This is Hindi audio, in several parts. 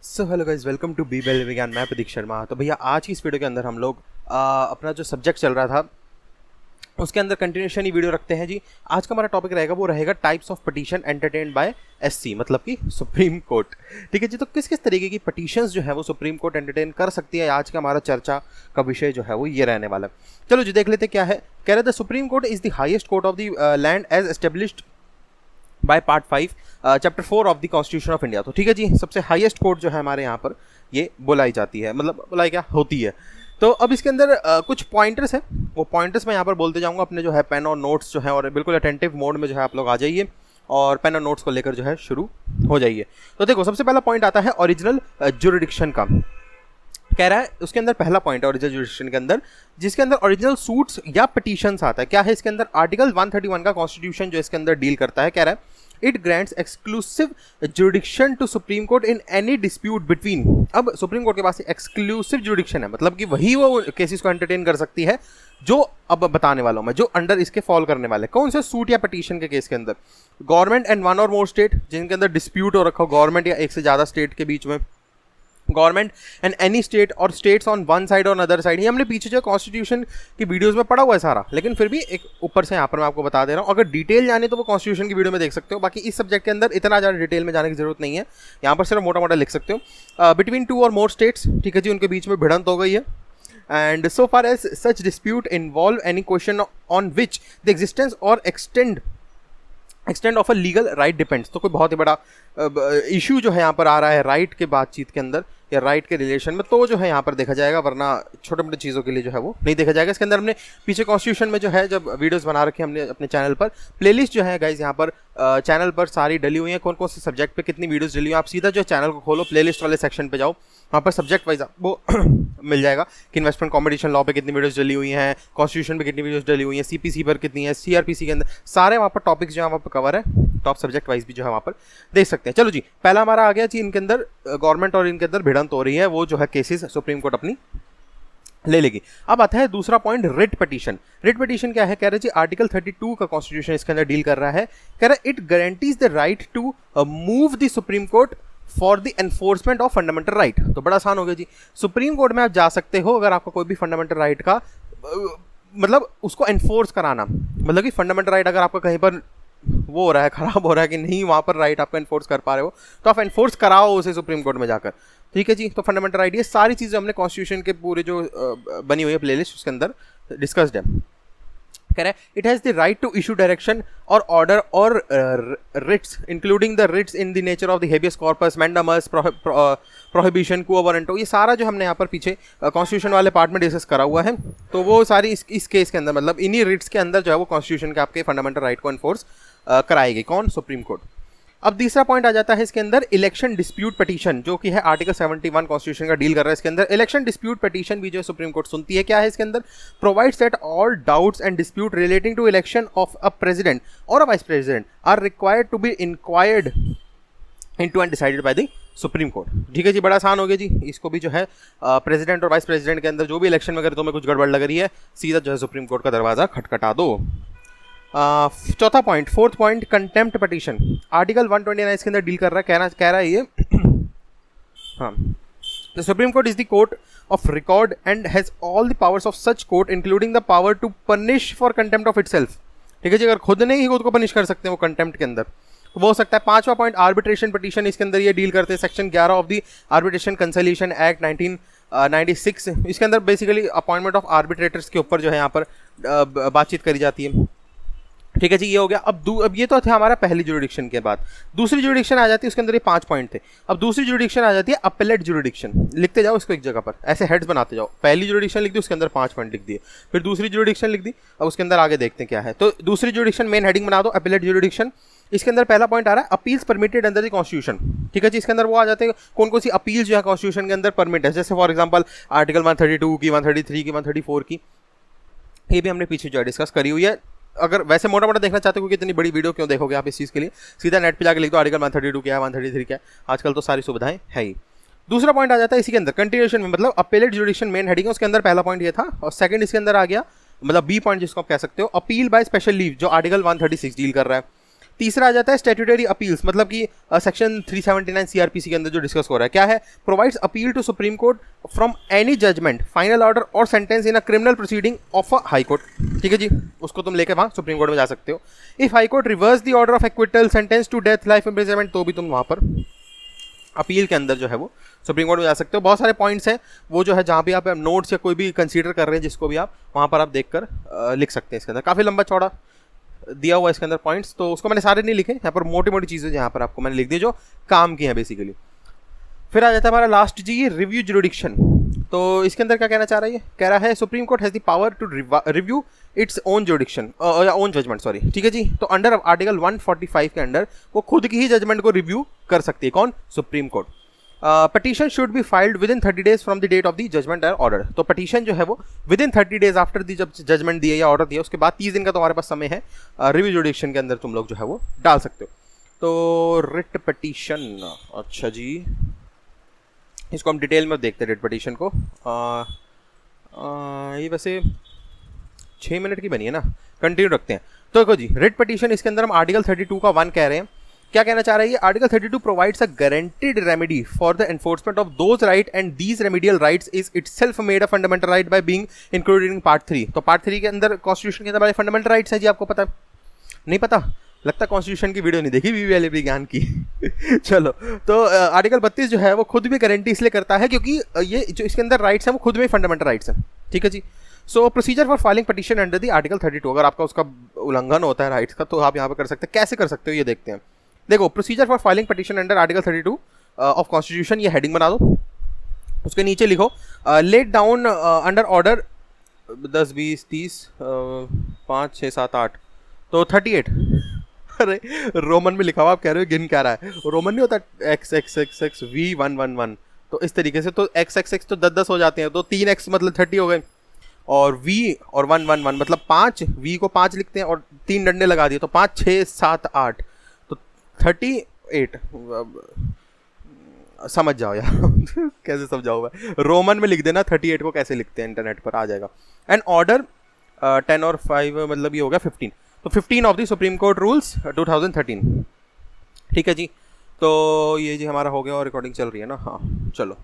So hello guys, welcome to बी बेल विज्ञान। मैं प्रदीप शर्मा। तो भैया आज की इस वीडियो के अंदर हम लोग अपना जो सब्जेक्ट चल रहा था उसके अंदर कंटिन्यूशन ही वीडियो रखते हैं जी। आज का हमारा टॉपिक रहेगा, वो रहेगा types of petition entertained by SC, मतलब कि सुप्रीम कोर्ट। ठीक है जी। तो किस किस तरीके की पटिशंस जो है वो सुप्रीम कोर्ट एंटरटेन कर सकती है, आज का हमारा चर्चा का विषय जो है वो ये रहने वाला है। चलो जी देख लेते क्या है। कह रहे the supreme court is the highest court of the land as established by part 5 chapter 4 of the constitution of India. तो ठीक है जी, सबसे हाईएस्ट कोर्ट जो है हमारे यहाँ पर ये बुलाई जाती है, मतलब बुलाई क्या होती है। तो अब इसके अंदर कुछ पॉइंटर्स हैं, वो पॉइंटर्स मैं यहाँ पर बोलते जाऊँगा। अपने जो है पेन और नोट्स जो है, और बिल्कुल अटेंटिव मोड में जो है आप लोग आ जाइए और पेन और नोट्स को लेकर जो है शुरू हो जाइए। तो देखो सबसे पहला पॉइंट आता है ओरिजिनल जुरिडिक्शन का। कह रहा है उसके अंदर पहला पॉइंट है ओरिजिनल जुरिडिक्शन के अंदर, जिसके अंदर ओरिजिनल सूट्स या पिटीशंस आता है। क्या है इसके अंदर? आर्टिकल 131 का कॉन्स्टिट्यूशन जो इसके अंदर डील करता है। कह रहा है it grants exclusive jurisdiction to supreme court in any dispute between. अब सुप्रीम कोर्ट के पास एक्सक्लूसिव जुरिडिक्शन है, मतलब कि वही वो केसेस को एंटरटेन कर सकती है जो अब बताने वाला हूं मैं, जो अंडर इसके फॉल करने वाले। कौन से सूट या पिटीशन के केस के अंदर? गवर्नमेंट एंड वन और मोर स्टेट, जिनके अंदर डिस्प्यूट हो रखा हो गवर्नमेंट या एक से ज़्यादा स्टेट के बीच में। गवर्नमेंट एंड एनी स्टेट और स्टेट्स ऑन वन साइड और अदर साइड। ये हमने पीछे जो कॉन्स्टिट्यूशन की वीडियोस में पढ़ा हुआ है सारा, लेकिन फिर भी एक ऊपर से यहाँ पर मैं आपको बता दे रहा हूँ। अगर डिटेल जाने तो वो कॉन्स्टिट्यूशन की वीडियो में देख सकते हो। बाकी इस सब्जेक्ट के अंदर इतना ज़्यादा डिटेल में जाने की जरूरत नहीं है, यहाँ पर सिर्फ मोटा मोटा लिख सकते हो। बिटवीन 2 और मोर स्टेट्स, ठीक है जी, उनके बीच में भिड़ंत हो गई है। And so far as such dispute involve any question on which the existence or extend of a legal right depends. तो कोई बहुत ही बड़ा इशू जो है यहाँ पर आ रहा है राइट के बातचीत के अंदर या राइट के रिलेशन में, तो जो है यहाँ पर देखा जाएगा, वरना छोटे मोटे चीज़ों के लिए जो है वो नहीं देखा जाएगा। इसके अंदर हमने पीछे कॉन्स्टिट्यूशन में जो है जब वीडियोस बना रखे हमने अपने चैनल पर, प्लेलिस्ट जो है गाइज यहाँ पर चैनल पर सारी डली हुई है, कौन कौन से सब्जेक्ट पे कितनी वीडियोस डली हुई है। आप सीधा जो चैनल को खोलो, प्लेलिस्ट वाले सेक्शन पे जाओ, वहाँ पर सब्जेक्ट वाइज आपको मिल जाएगा कि इन्वेस्टमेंट कॉम्पिटिशन लॉ पे कितनी वीडियोस डली हुई हैं, कॉन्स्टिट्यूशन पे कितनी वीडियोस डली हुई हैं, सीपीसी पर कितनी है, सीआरपीसी के अंदर सारे वहाँ पर टॉपिक्स जो है वहाँ पर कवर है। टॉप सब्जेक्ट वाइज भी जो है वहाँ पर देख सकते हैं। चलो जी, पहला हमारा आ गया जी, इनके अंदर गवर्नमेंट और इनके अंदर भिड़ंत हो रही है, वो जो है केसेस सुप्रीम कोर्ट अपनी ले लेगी। अब आता है दूसरा point, writ petition. Writ petition क्या है? कह रहे जी आर्टिकल 32 का कॉन्स्टिट्यूशन इसके अंदर डील कर रहा है। कह रहा है it guarantees the right to move the supreme court for the enforcement of fundamental right. तो बड़ा आसान हो गया जी, सुप्रीम कोर्ट में आप जा सकते हो अगर आपका कोई भी फंडामेंटल राइट का मतलब उसको एनफोर्स कराना, मतलब कि फंडामेंटल राइट अगर आपका कहीं पर वो हो रहा है, खराब हो रहा है कि नहीं, वहाँ पर राइट आपको एनफोर्स कर पा रहे हो, तो आप एनफोर्स कराओ उसे सुप्रीम कोर्ट में जाकर। ठीक है जी। तो फंडामेंटल राइट, ये सारी चीज़ें हमने कॉन्स्टिट्यूशन के पूरे जो बनी हुई है प्लेलिस्ट उसके अंदर डिस्कस्ड है। कह रहा है it has the right to issue direction और ऑर्डर और writs including the writs in the nature of the habeas corpus, mandamus, prohibition, quo warranto. ये सारा जो हमने यहाँ पर पीछे कॉन्स्टिट्यूशन वाले पार्ट में डिस्कस करा हुआ है। तो वो सारी इस केस के अंदर, मतलब इन्हीं रिट्स के अंदर जो है वो कॉन्स्टिट्यूशन के आपके फंडामेंटल राइट को एनफोर्स कराएगी। कौन? Supreme court. अब तीसरा पॉइंट आ जाता है इसके अंदर इलेक्शन डिस्प्यूट पिटीशन, जो कि है आर्टिकल 71 कॉन्स्टिट्यूशन का डील कर रहा है। इसके अंदर इलेक्शन डिस्प्यूट पिटीशन भी जो सुप्रीम कोर्ट सुनती है। क्या है इसके अंदर? Provides that all doubts and dispute relating to election of a president or a vice president are required to be inquired into and decided by the supreme Court. ठीक है जी, बड़ा आसान हो गया जी। इसको भी जो है प्रेसिडेंट और वाइस प्रेसिडेंट के अंदर जो भी इलेक्शन में अगर तुम्हें कुछ गड़बड़ लग रही है, सीधा जो है सुप्रीम कोर्ट का दरवाजा खटखटा दो। चौथा point, fourth point, contempt petition. Article 129 इसके अंदर डील कर रहा है। कह रहा है ये हाँ, the supreme court is the court of record and has all the powers of such court including the power to punish for contempt of itself. ठीक है जी, अगर खुद नहीं ही खुद को पनिश कर सकते हैं वो कंटेम्प्ट के अंदर, तो वो हो सकता है। पांचवा पॉइंट, आर्बिट्रेशन पिटीशन। इसके अंदर ये डील करते हैं section 11 of the arbitration consolidation act 1996। इसके अंदर बेसिकली अपॉइंटमेंट ऑफ आर्बिट्रेटर्स के ऊपर जो है यहाँ पर बातचीत करी जाती है। ठीक है जी, ये हो गया। अब ये तो थे हमारा पहली जुरिडिक्शन के बाद। दूसरी जुरिडिक्शन आ जाती है, उसके अंदर ये 5 पॉइंट थे। अब दूसरी जुरिडिक्शन आ जाती है अपेलेट जुरिडिक्शन। लिखते जाओ इसको एक जगह पर, ऐसे हेड्स बनाते जाओ। पहली जुरिडिक्शन लिख दी, उसके अंदर 5 पॉइंट लिख दिए, फिर दूसरी जुरिडिक्शन लिख दी, अब उसके अंदर आगे देखते हैं क्या है। तो दूसरी जुरिडिक्शन मेन हेडिंग बना दो, अपेलेट जुरिडिक्शन। इसके अंदर पहला पॉइंट आ रहा है appeals permitted under the constitution. ठीक है जी, इसके अंदर वो आ जाते हैं कौन कौन सी अपील्स जो है कॉन्स्टिट्यूशन के अंदर परमिट है। जैसे फॉर एग्जांपल आर्टिकल 132 की, 133 की, 134 की, ये भी हमने पीछे जो है डिस्कस करी हुई है। अगर वैसे मोटा मोटा देखना चाहते हो कि इतनी बड़ी वीडियो क्यों देखोगे आप इस चीज़ के लिए, सीधा नेट पे जाकर लिख दो आर्टिकल 132 क्या है, 133 क्या है, आजकल तो सारी सुविधाएं है ही। दूसरा पॉइंट आ जाता है इसी के अंदर कंटिन्यूएशन में, मतलब अपेलेट जुडिक्शन मेन हेडिंग है, उसके अंदर पहला पॉइंट ये था, और सेकंड इसके अंदर आ गया मतलब बी पॉइंट जिसको आप कह सकते हो, अपील बाय स्पेशल लीव, जो आर्टिकल 136 डील कर रहा है। तीसरा आ जाता है स्टैट्यूटरी अपील्स, मतलब कि सेक्शन 379 सीआरपीसी के अंदर जो डिस्कस हो रहा है क्या है, provides appeal to supreme Court from any judgment, final order or sentence in a criminal proceeding of a High Court. ठीक है जी, उसको तुम लेकर वहाँ सुप्रीम कोर्ट में जा सकते हो। If high court reverse the order of acquittal, sentence to death, life imprisonment, तो भी तुम वहाँ पर अपील के अंदर जो है वो सुप्रीम कोर्ट में जा सकते हो। बहुत सारे पॉइंट्स हैं वो जो है जहाँ भी आप नोट्स या कोई भी कंसीडर कर रहे हैं जिसको भी आप वहाँ पर आप देखकर लिख सकते हैं। इसके अंदर काफ़ी लंबा चौड़ा दिया हुआ है इसके अंदर पॉइंट्स, तो उसको मैंने सारे नहीं लिखे, यहाँ पर मोटी मोटी चीज़ें यहाँ पर आपको मैंने लिख दी जो काम की हैं बेसिकली। फिर आ जाता है हमारा लास्ट जी, रिव्यू जुरिडिक्शन। तो इसके अंदर क्या कहना चाह रहा है, ये कह रहा है supreme court has the power to review its own jurisdiction या ओन जजमेंट, सॉरी। ठीक है जी, तो अंडर आर्टिकल 145 के अंडर वो खुद की ही जजमेंट को रिव्यू कर सकती है। कौन? Supreme court. Petition should be filed within 30 days from the date of the judgment और ऑर्डर। तो पटिशन जो है वो within 30 days after the जब जजमेंट दिया या ऑर्डर दिया उसके बाद 30 दिन का तुम्हारे पास समय है रिव्यू जुरिडिक्शन के अंदर तुम लोग जो है वो डाल सकते हो। तो रिट पटिशन, अच्छा जी, इसको हम डिटेल में देखते हैं रिट पटिशन को। ये वैसे 6 मिनट की बनी है ना, कंटिन्यू रखते हैं। तो देखो जी, रिट पटिशन, इसके अंदर हम आर्टिकल 32 का 1 कह रहे हैं। क्या कहना चाह रही है, article 32 provides a guaranteed remedy for the enforcement of those right and these remedial rights is itself made a fundamental right by being included in part 3। तो पार्ट 3 के अंदर कॉन्स्टिट्यूशन के अंदर बड़े फंडामेंटल राइट्स है जी, आपको पता नहीं? पता लगता कॉन्स्टिट्यूशन की वीडियो नहीं देखी बीबीएल विज्ञान की। चलो, तो आर्टिकल 32 जो है वो खुद भी गारंटी इसलिए करता है क्योंकि ये जो इसके अंदर राइट्स हैं वो खुद में फंडामेंटल राइट्स हैं। ठीक है जी। So procedure for filing petition under the article 32, अगर आपका उसका उल्लंघन होता है राइट्स का तो आप यहाँ पे कर सकते हैं। कैसे कर सकते हो ये देखते हैं। देखो, procedure for filing petition under article 32 of constitution, ये हेडिंग बना दो, उसके नीचे लिखो लेट डाउन अंडर ऑर्डर 10 20 30 5 6 7 8, तो 38। अरे रोमन में लिखा हुआ, आप कह रहे हो गिन क्या रहा है, रोमन नहीं होता X X X X V 1 1 1, तो इस तरीके से तो एक्स एक्स एक्स तो 10 10 हो जाते हैं, तो 3x मतलब 30 हो गए, और v और 1 1 1 मतलब 5, v को 5 लिखते हैं और 3 डंडे लगा दिए तो 5 6 7 8, तो 38। समझ जाओ यार कैसे समझाऊँ मैं, रोमन में लिख देना 38 को कैसे लिखते हैं, इंटरनेट पर आ जाएगा। एंड ऑर्डर 10 और 5 मतलब ये हो गया 15, तो 15 of the supreme court rules 2013। ठीक है जी, तो ये जी हमारा हो गया और रिकॉर्डिंग चल रही है ना। हाँ चलो,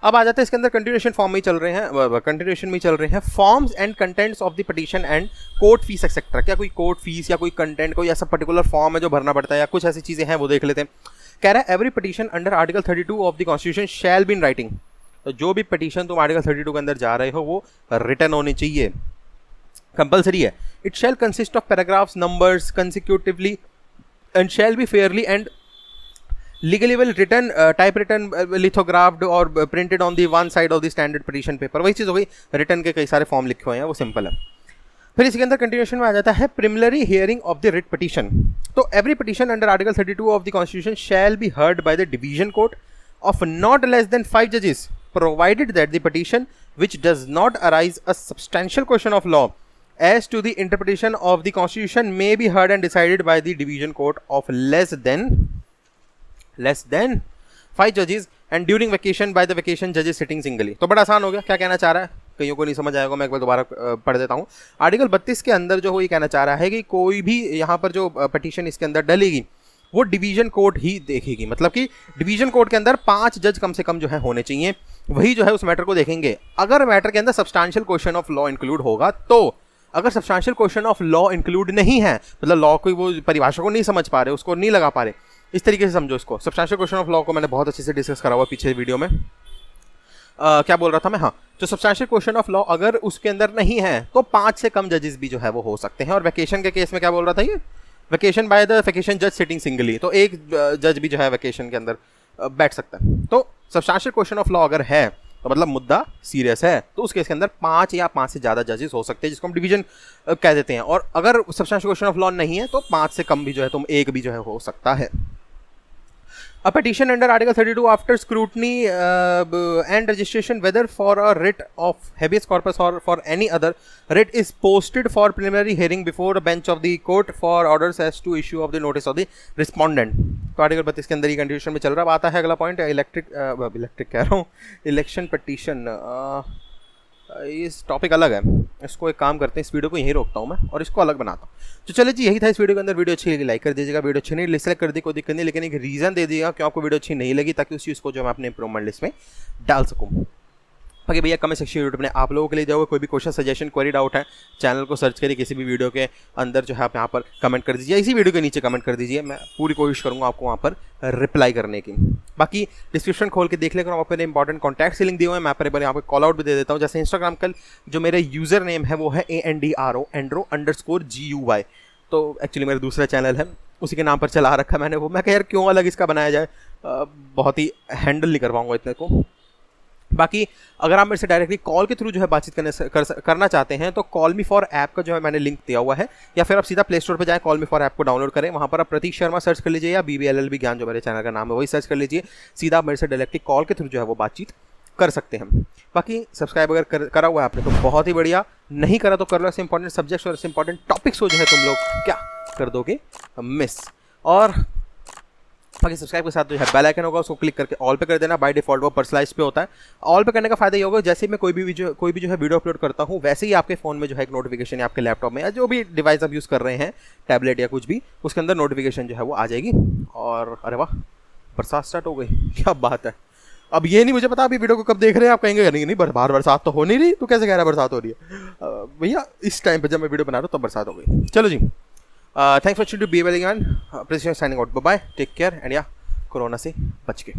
अब आ जाते हैं इसके अंदर कंटिन्यूएशन फॉर्म में ही चल रहे हैं, कंटिन्यूएशन में चल रहे हैं forms and contents of the petition and court fees etcetera. क्या कोई कोर्ट फीस या कोई कंटेंट, कोई ऐसा पर्टिकुलर फॉर्म है जो भरना पड़ता है या कुछ ऐसी चीज़ें हैं वो देख लेते हैं। कह रहा है every petition under article 32 of the constitution shall be in writing. तो जो भी पिटीशन तुम आर्टिकल 32 के अंदर जा रहे हो वो रिटन होनी चाहिए, कंपल्सरी है। It shall consist of paragraphs numbers कंसिक्यूटिवली and shall be Fairlie and legally well written, typewritten, lithographed और printed on the one side of the standard petition paper। वही चीज़ हो गई, रिटर्न के कई सारे फॉर्म लिखे हुए हैं, वो सिंपल है। फिर इसके अंदर कंटिन्यूएशन में आ जाता है preliminary hearing of the writ petition. तो every petition under article 32 of the constitution shall be heard by the division court of not less than 5 जजेस provided that the petition which does not arise a substantial question of law as to the interpretation of the constitution may be heard and decided by the division court of less than 5 judges and during vacation by the vacation judges sitting singly। तो बड़ा आसान हो गया। क्या कहना चाह रहा है, कईयों को नहीं समझ आएगा, मैं एक बार दोबारा पढ़ देता हूँ। आर्टिकल 32 के अंदर जो वो ये कहना चाह रहा है कि कोई भी यहाँ पर जो पिटीशन इसके अंदर डलेगी वो डिवीजन कोर्ट ही देखेगी, मतलब कि डिवीजन कोर्ट के अंदर 5 जज कम से कम जो है होने चाहिए, वही जो है उस मैटर को देखेंगे। अगर मैटर के अंदर substantial question of law include होगा तो, अगर substantial question of law include नहीं है, मतलब लॉ को वो परिभाषा को नहीं समझ पा रहे, उसको नहीं लगा पा रहे, इस तरीके से समझो इसको। सब्सटैंशियल क्वेश्चन ऑफ लॉ को मैंने बहुत अच्छे से डिस्कस करा हुआ पीछे वीडियो में। क्या बोल रहा था मैं, हाँ, तो सब्सटैंशियल क्वेश्चन ऑफ लॉ अगर उसके अंदर नहीं है तो 5 से कम जजेस भी जो है वो हो सकते हैं। और वैकेशन के केस में क्या बोल रहा था ये, वैकेशन बाय द वैकेशन जज सिटिंग सिंगली, तो एक जज भी जो है वैकेशन के अंदर बैठ सकता है। तो सब्सटैंशियल क्वेश्चन ऑफ लॉ अगर है तो मतलब मुद्दा सीरियस है, तो उस केस के अंदर 5 या 5 से ज़्यादा जजेस हो सकते हैं, जिसको हम डिवीजन कह देते हैं। और अगर सब्सटैंशियल क्वेश्चन ऑफ लॉ नहीं है तो 5 से कम भी जो है तुम एक भी जो है हो सकता है। A petition under Article 32 after scrutiny and registration whether for a writ of habeas corpus or for any other writ is posted for preliminary hearing before a bench of the court for orders as to issue of the notice of the respondent। तो आर्टिकल 32 के अंदर ही कंटिन्यूएशन में चल रहा है। आता है अगला पॉइंट इलेक्ट्रिक कह रहा हूँ, इलेक्शन पिटीशन। इस टॉपिक अलग है, इसको एक काम करते हैं, इस वीडियो को यहीं रोकता हूँ मैं और इसको अलग बनाता हूँ। तो चलिए जी, यही था इस वीडियो के अंदर। वीडियो अच्छी लगी लाइक कर दीजिएगा, वीडियो अच्छी नहीं डिसलाइक कर दी कोई दिक्कत नहीं, लेकिन एक रीज़न दे दीजिएगा क्यों आपको वीडियो अच्छी नहीं लगी, ताकि उस चीज़ को जो मैं अपने इंप्रूवमेंट लिस्ट में डाल सकूँ। बाकी भैया कमेंट सेक्शन यूट्यूब ने आप लोगों के लिए जाओगे, कोई भी क्वेश्चन सजेशन क्वेरी डाउट है चैनल को सर्च करिए, किसी भी वीडियो के अंदर जो है आप यहाँ पर कमेंट कर दीजिए, इसी वीडियो के नीचे कमेंट कर दीजिए, मैं पूरी कोशिश करूँगा आपको वहाँ पर रिप्लाई करने की। बाकी डिस्क्रिप्शन खोल के देख लेकर वहाँ पर इंपॉर्टेंट कॉन्टैक्ट लिंक दिए हुए हैं, मैं पर यहाँ पर कॉल आउट भी दे देता हूँ। जैसे इंस्टाग्राम का जो मेरा यूज़र नेम है वो है ANDRO_GUY, तो एक्चुअली मेरा दूसरा चैनल है, उसी के नाम पर चला रखा है मैंने वो। मैं कह यार क्यों अलग इसका बनाया जाए, बहुत ही हैंडल नहीं कर पाऊँगा इतने को। बाकी अगर आप मेरे से डायरेक्टली कॉल के थ्रू जो है बातचीत करना चाहते हैं तो कॉल मी फॉर ऐप का जो है मैंने लिंक दिया हुआ है, या फिर आप सीधा प्ले स्टोर पे जाएं, कॉल मी फॉर ऐप को डाउनलोड करें, वहाँ पर आप प्रतीक शर्मा सर्च कर लीजिए या BBLLB ज्ञान जो मेरे चैनल का नाम है वही सर्च कर लीजिए, सीधा आप मेरे से डायरेक्टली कॉल के थ्रू जो है वो बातचीत कर सकते हैं। बाकी सब्सक्राइब अगर करा हुआ है आपने तो बहुत ही बढ़िया, नहीं करा तो कर लो, ऐसे इंपॉर्टेंट सब्जेक्ट्स और ऐसे इंपॉर्टेंट टॉपिक्स को जो है तुम लोग क्या कर दोगे मिस। और बाकी सब्सक्राइब के साथ जो है बेल आइकन होगा उसको क्लिक करके ऑल पे कर देना, बाय डिफॉल्ट वो पर्सनलाइज पे होता है। ऑल पे करने का फायदा ये होगा जैसे मैं कोई भी जो है वीडियो अपलोड करता हूँ वैसे ही आपके फ़ोन में जो है एक नोटिफिकेशन, आपके लैपटॉप में या जो भी डिवाइस आप यूज़ कर रहे हैं, टैबलेट या कुछ भी, उसके अंदर नोटिफिकेशन जो है वो आ जाएगी। और अरे वाह, बरसात स्टार्ट हो गई, क्या बात है। अब ये नहीं मुझे पता अभी वीडियो को कब देख रहे हैं आप, कहेंगे नहीं बाहर बरसात तो हो नहीं रही, तो कैसे कह रहा है बरसात हो रही है। भैया इस टाइम पर जब मैं वीडियो बना रहा हूँ तब बरसात हो गई। चलो जी, thanks for watching to be well and president signing out, bye, take care and या कोरोना से बच के।